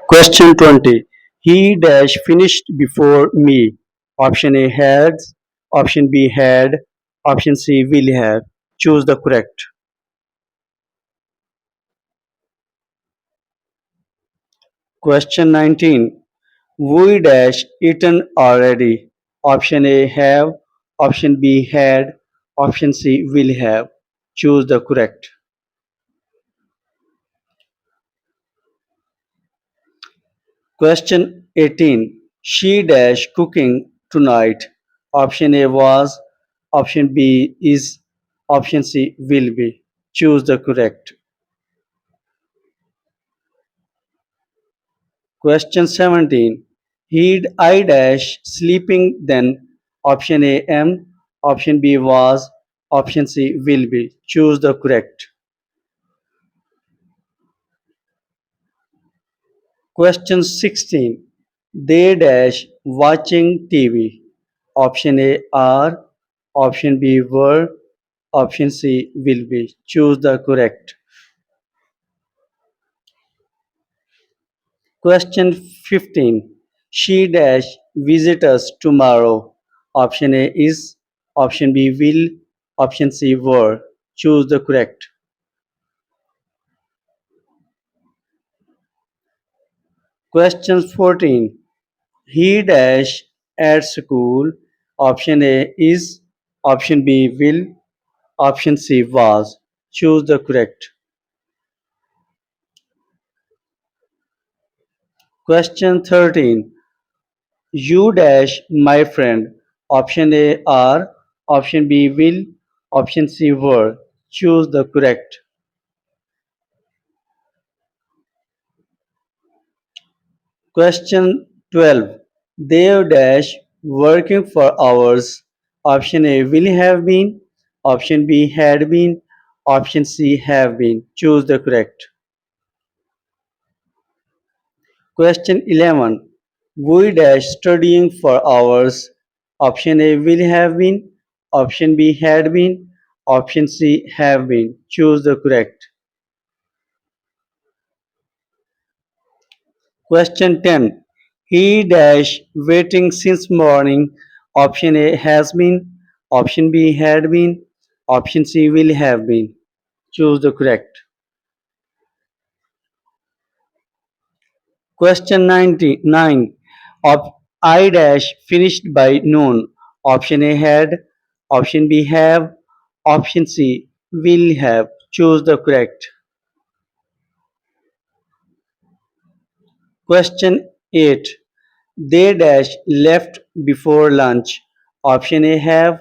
Question 20. He dash finished before me. Option A had, option B had, option C will have. Choose the correct. Question 19. We dash eaten already. Option A have, option B had, option C will have. Choose the correct. Question 18. She dash cooking tonight. Option A was, option B is, option C will be. Choose the correct. Question 17. He'd I dash sleeping then. Option A am, option B was, option C will be. Choose the correct. Question 16. They dash watching TV. Option A are, option B were, option C will be. Choose the correct. Question 15. She dash visit us tomorrow. Option A is, option B will, option C were. Choose the correct. Question 14. He dash at school. Option A is, option B will, option C was. Choose the correct. Question 13. You dash my friend. Option A are, option B will, option C were. Choose the correct. Question 12. They dash working for hours. Option A will have been, option B had been, option C have been. Choose the correct. Question 11. We dash studying for hours. Option A will have been, option B had been, option C have been. Choose the correct. Question 10. He dash waiting since morning. Option A has been, option B had been, option C will have been. Choose the correct. Question 99. I dash finished by noon. Option A had, option B have, option C will have. Choose the correct. Question 8. They dash left before lunch. Option A have,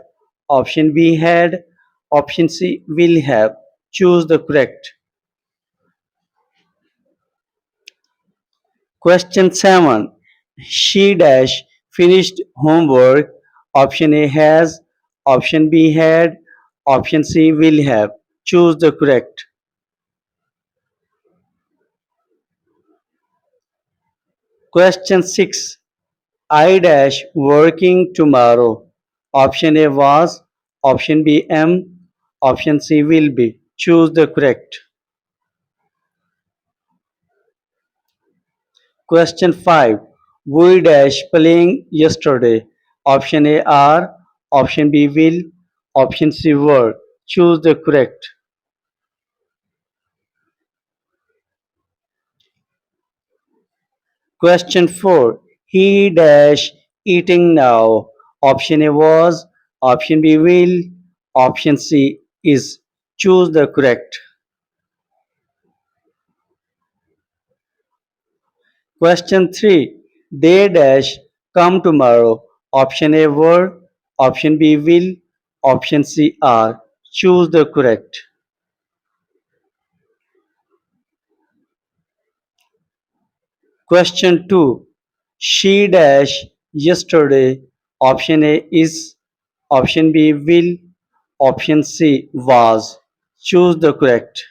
option B had, option C will have. Choose the correct. Question 7. She dash finished homework. Option A has, option B had, option C will have. Choose the correct. Question 6. I dash working tomorrow. Option A was, option B am, option C will be. Choose the correct. Question 5. We dash playing yesterday. Option A are, option B will, option C were. Choose the correct. Question 4. He dash eating now. Option A was, option B will, option C is. Choose the correct. Question 3. They dash come tomorrow. Option A were, option B will, option C are. Choose the correct. Question 2. She dash yesterday. Option A is, option B will, option C was. Choose the correct.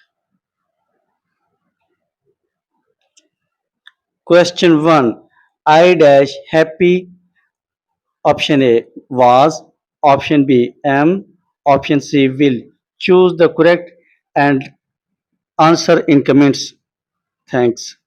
Question 1. I dash happy. Option A was, option B am, option C will. Choose the correct and answer in comments. Thanks.